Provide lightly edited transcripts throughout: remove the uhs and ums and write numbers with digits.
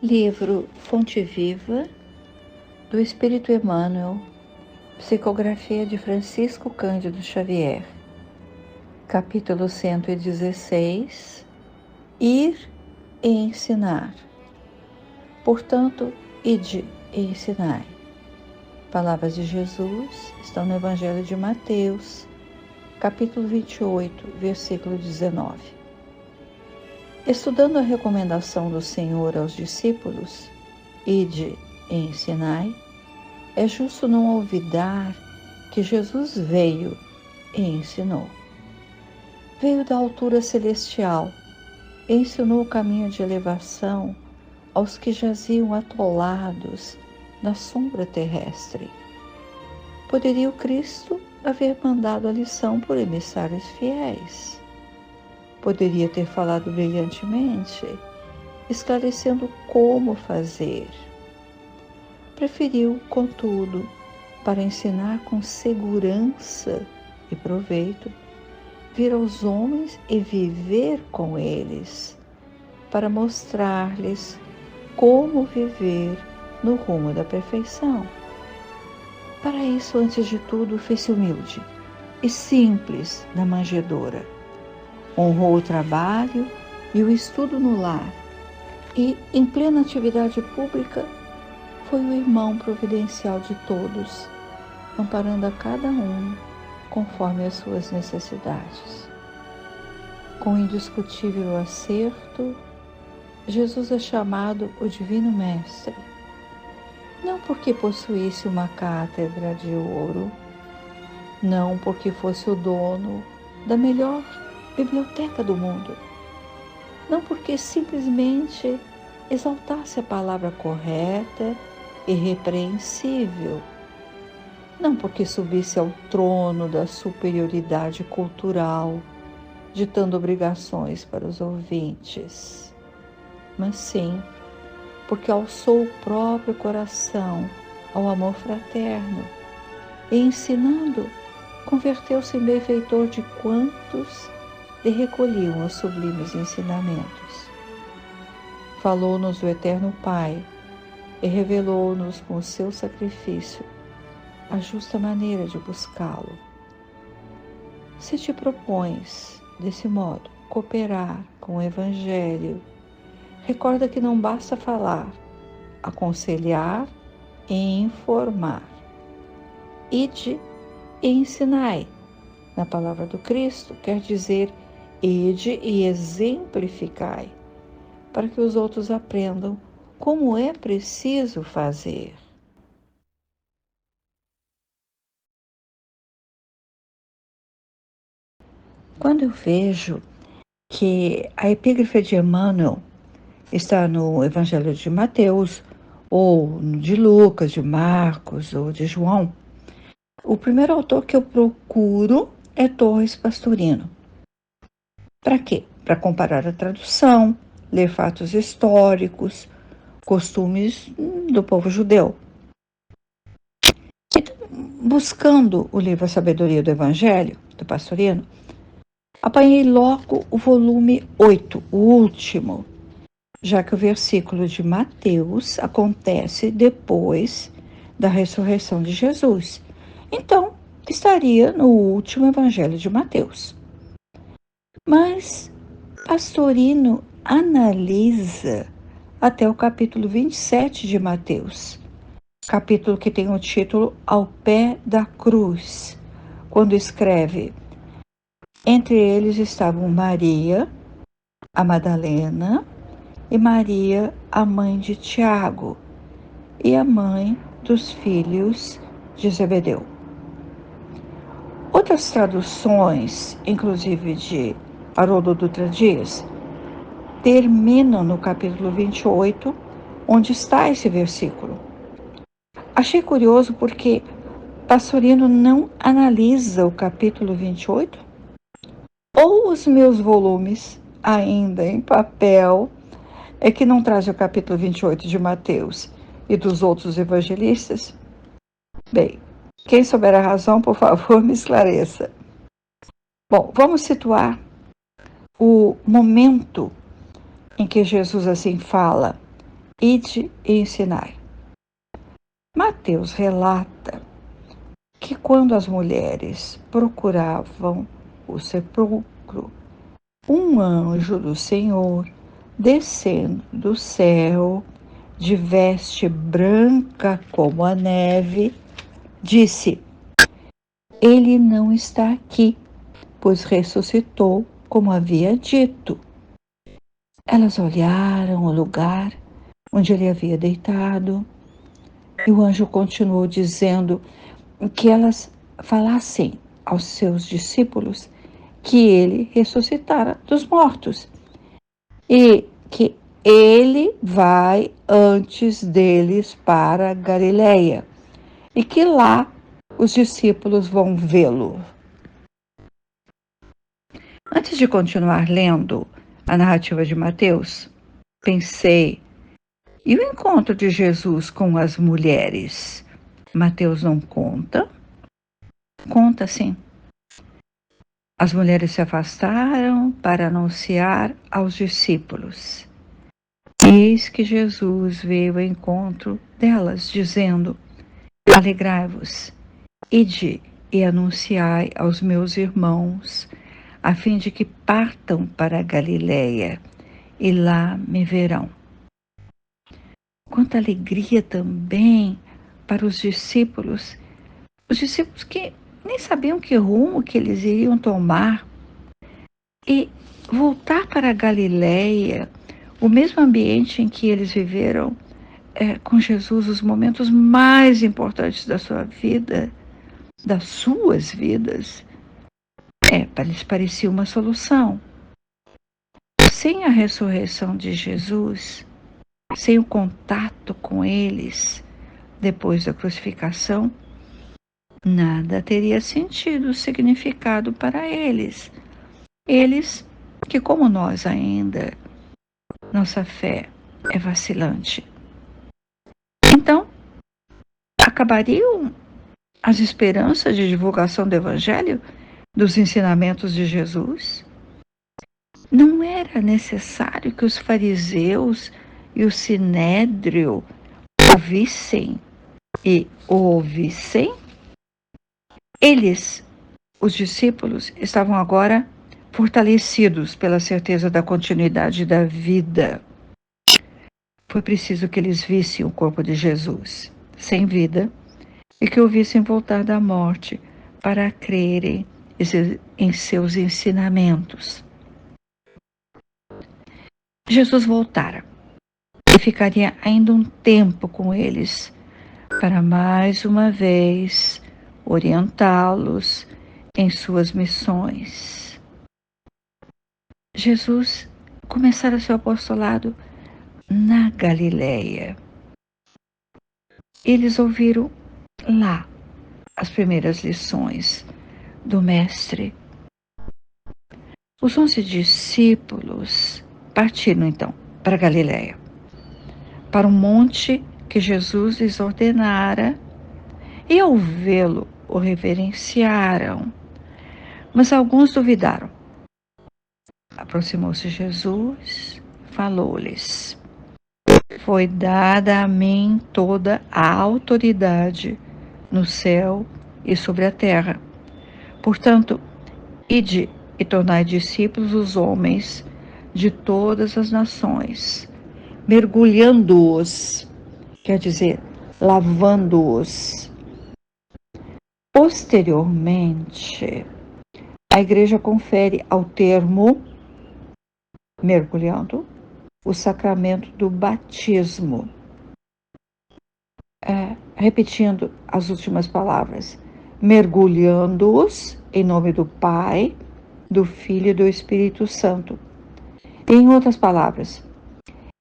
Livro Fonte Viva, do Espírito Emmanuel, psicografia de Francisco Cândido Xavier, capítulo 116, Ir e ensinar. Portanto, ide e ensinai. Palavras de Jesus estão no Evangelho de Mateus, capítulo 28, versículo 19. Estudando a recomendação do Senhor aos discípulos, ide e ensinai, é justo não olvidar que Jesus veio e ensinou. Veio da altura celestial e ensinou o caminho de elevação aos que jaziam atolados na sombra terrestre. Poderia o Cristo haver mandado a lição por emissários fiéis. Poderia ter falado brilhantemente, esclarecendo como fazer. Preferiu, contudo, para ensinar com segurança e proveito, vir aos homens e viver com eles, para mostrar-lhes como viver no rumo da perfeição. Para isso, antes de tudo, fez-se humilde e simples na manjedoura. Honrou o trabalho e o estudo no lar e, em plena atividade pública, foi o irmão providencial de todos, amparando a cada um conforme as suas necessidades. Com indiscutível acerto, Jesus é chamado o Divino Mestre, não porque possuísse uma cátedra de ouro, não porque fosse o dono da melhor biblioteca do mundo, não porque simplesmente exaltasse a palavra correta e irrepreensível, não porque subisse ao trono da superioridade cultural, ditando obrigações para os ouvintes, mas sim porque alçou o próprio coração ao amor fraterno e, ensinando, converteu-se em benfeitor de quantos lhe recolhiam os sublimes ensinamentos. Falou-nos o Eterno Pai e revelou-nos com o seu sacrifício a justa maneira de buscá-lo. Se te propões, desse modo, cooperar com o Evangelho, recorda que não basta falar, aconselhar e informar. Ide e ensinai. Na palavra do Cristo, quer dizer, ide e exemplificai, para que os outros aprendam como é preciso fazer. Quando eu vejo que a epígrafe de Emmanuel está no Evangelho de Mateus, ou de Lucas, de Marcos, ou de João, o primeiro autor que eu procuro é Torres Pastorino. Para quê? Para comparar a tradução, ler fatos históricos, costumes do povo judeu. Então, buscando o livro A Sabedoria do Evangelho, do Pastorino, apanhei logo o volume 8, o último, já que o versículo de Mateus acontece depois da ressurreição de Jesus. Então, estaria no último Evangelho de Mateus. Mas Pastorino analisa até o capítulo 27 de Mateus, capítulo que tem o título Ao Pé da Cruz, quando escreve: entre eles estavam Maria, a Madalena, e Maria, a mãe de Tiago, e a mãe dos filhos de Zebedeu. Outras traduções, inclusive de Haroldo Dutra Dias, terminam no capítulo 28, onde está esse versículo. Achei curioso porque Pastorino não analisa o capítulo 28, ou os meus volumes, ainda em papel, é que não trazem o capítulo 28 de Mateus e dos outros evangelistas? Bem, quem souber a razão, por favor, me esclareça. Bom, vamos situar o momento em que Jesus assim fala: ide e ensinai. Mateus relata que quando as mulheres procuravam o sepulcro, um anjo do Senhor, descendo do céu, de veste branca como a neve, disse: Ele não está aqui, pois ressuscitou, como havia dito. Elas olharam o lugar onde ele havia deitado, e o anjo continuou dizendo que elas falassem aos seus discípulos que ele ressuscitara dos mortos e que ele vai antes deles para a Galileia e que lá os discípulos vão vê-lo. Antes de continuar lendo a narrativa de Mateus, pensei, e o encontro de Jesus com as mulheres? Mateus não conta? Conta sim. As mulheres se afastaram para anunciar aos discípulos. Eis que Jesus veio ao encontro delas, dizendo: Alegrai-vos, ide e anunciai aos meus irmãos, a fim de que partam para a Galileia, e lá me verão. Quanta alegria também para os discípulos que nem sabiam que rumo que eles iriam tomar, e voltar para a Galileia, o mesmo ambiente em que eles viveram com Jesus os momentos mais importantes da sua vida, das suas vidas, para eles parecia uma solução. Sem a ressurreição de Jesus, sem o contato com eles depois da crucificação, nada teria sentido, significado para eles. Eles que, como nós ainda, nossa fé é vacilante. Então, acabariam as esperanças de divulgação do Evangelho, dos ensinamentos de Jesus? Não era necessário que os fariseus e o sinédrio ouvissem e o ouvissem? Eles, os discípulos, estavam agora fortalecidos pela certeza da continuidade da vida. Foi preciso que eles vissem o corpo de Jesus sem vida e que o vissem voltar da morte para crerem em seus ensinamentos. Jesus voltara e ficaria ainda um tempo com eles para mais uma vez orientá-los em suas missões. Jesus começara seu apostolado na Galileia. Eles ouviram lá as primeiras lições do Mestre. Os 11 discípulos partiram então para Galileia, para um monte que Jesus lhes ordenara, e ao vê-lo o reverenciaram, mas alguns duvidaram. Aproximou-se Jesus, falou-lhes: Foi dada a mim toda a autoridade no céu e sobre a terra. Portanto, ide e tornai discípulos os homens de todas as nações, mergulhando-os, quer dizer, lavando-os. Posteriormente, a Igreja confere ao termo mergulhando o sacramento do batismo. Repetindo as últimas palavras: mergulhando-os em nome do Pai, do Filho e do Espírito Santo. E, em outras palavras,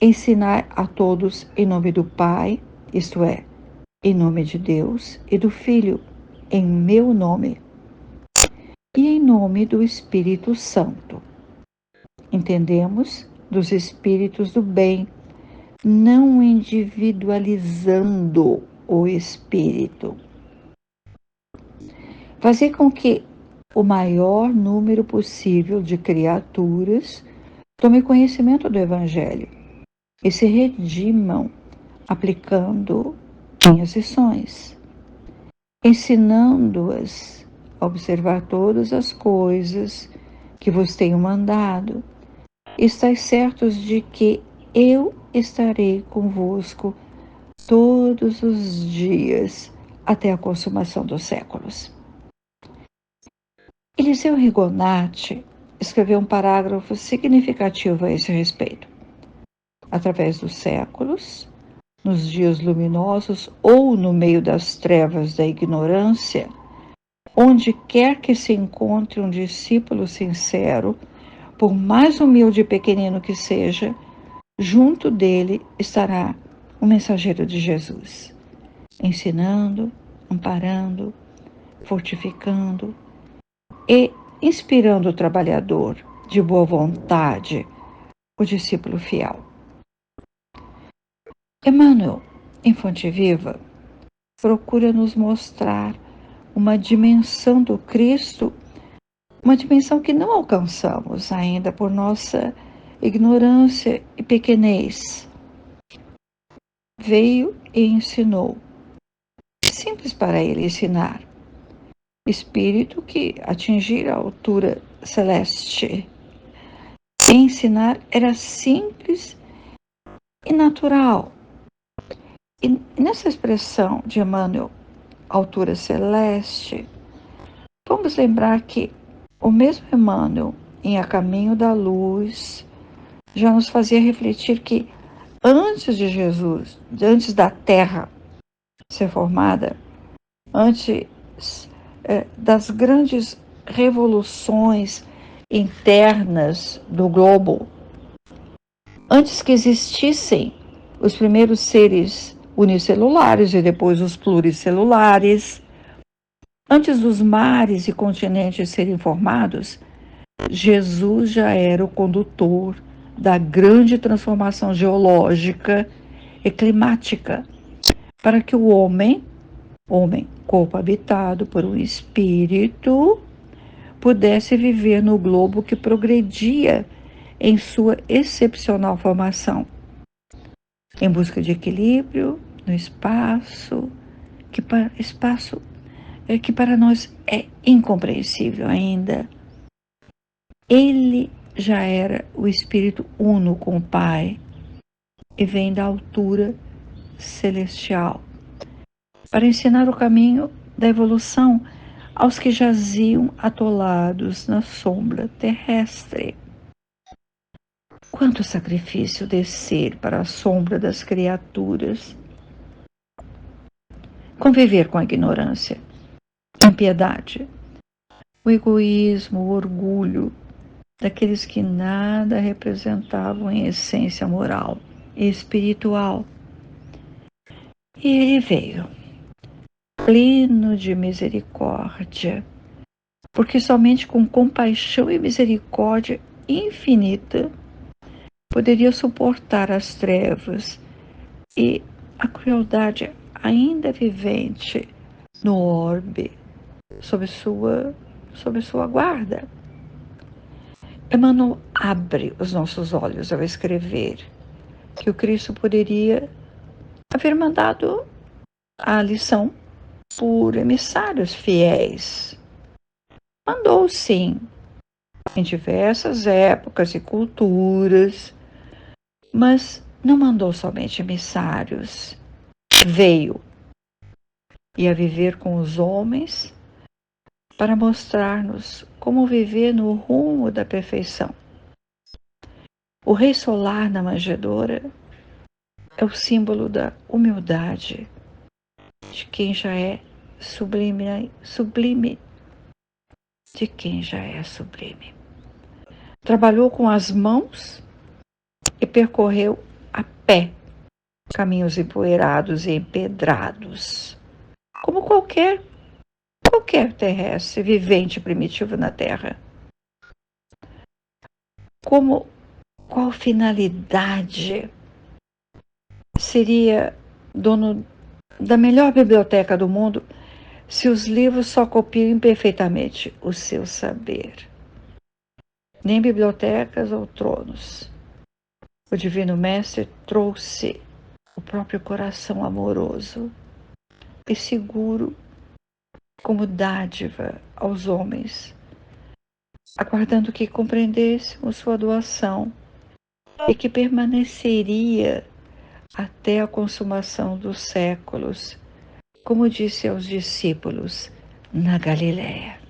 ensinar a todos em nome do Pai, isto é, em nome de Deus e do Filho, em meu nome, e em nome do Espírito Santo. Entendemos dos espíritos do bem, não individualizando o espírito. Fazer com que o maior número possível de criaturas tome conhecimento do Evangelho, e se redimam aplicando minhas lições, ensinando-as a observar todas as coisas que vos tenho mandado. Estais certos de que eu estarei convosco todos os dias até a consumação dos séculos. Eliseu Rigonati escreveu um parágrafo significativo a esse respeito. Através dos séculos, nos dias luminosos ou no meio das trevas da ignorância, onde quer que se encontre um discípulo sincero, por mais humilde e pequenino que seja, junto dele estará o mensageiro de Jesus, ensinando, amparando, fortificando e inspirando o trabalhador de boa vontade, o discípulo fiel. Emmanuel, em Fonte Viva, procura nos mostrar uma dimensão do Cristo, uma dimensão que não alcançamos ainda por nossa ignorância e pequenez. Veio e ensinou. Simples para ele ensinar. Espírito que atingir a altura celeste. Ensinar era simples e natural. E nessa expressão de Emmanuel, altura celeste, vamos lembrar que o mesmo Emmanuel, em A Caminho da Luz, já nos fazia refletir que antes de Jesus, antes da Terra ser formada, antes das grandes revoluções internas do globo, antes que existissem os primeiros seres unicelulares e depois os pluricelulares, antes dos mares e continentes serem formados, Jesus já era o condutor da grande transformação geológica e climática, para que o homem, corpo habitado por um espírito, pudesse viver no globo que progredia em sua excepcional formação, em busca de equilíbrio no espaço, que para nós é incompreensível ainda. Ele já era o Espírito uno com o Pai e vem da altura celestial para ensinar o caminho da evolução aos que jaziam atolados na sombra terrestre. Quanto sacrifício descer para a sombra das criaturas, conviver com a ignorância, a impiedade, o egoísmo, o orgulho daqueles que nada representavam em essência moral e espiritual. E ele veio, pleno de misericórdia, porque somente com compaixão e misericórdia infinita poderia suportar as trevas e a crueldade ainda vivente no orbe sob sua guarda. Emmanuel abre os nossos olhos ao escrever que o Cristo poderia haver mandado a lição por emissários fiéis. Mandou sim, em diversas épocas e culturas, mas não mandou somente emissários. Veio e a viver com os homens para mostrar-nos como viver no rumo da perfeição. O Rei Solar na manjedoura é o símbolo da humildade de quem já é sublime, de quem já é sublime. Trabalhou com as mãos e percorreu a pé caminhos empoeirados e empedrados, como qualquer terrestre vivente primitivo na Terra. Qual finalidade seria dono da melhor biblioteca do mundo se os livros só copiam imperfeitamente o seu saber? Nem bibliotecas ou tronos. o Divino Mestre trouxe o próprio coração amoroso e seguro como dádiva aos homens, aguardando que compreendêssemos sua doação e que permaneceria até a consumação dos séculos, como disse aos discípulos na Galiléia.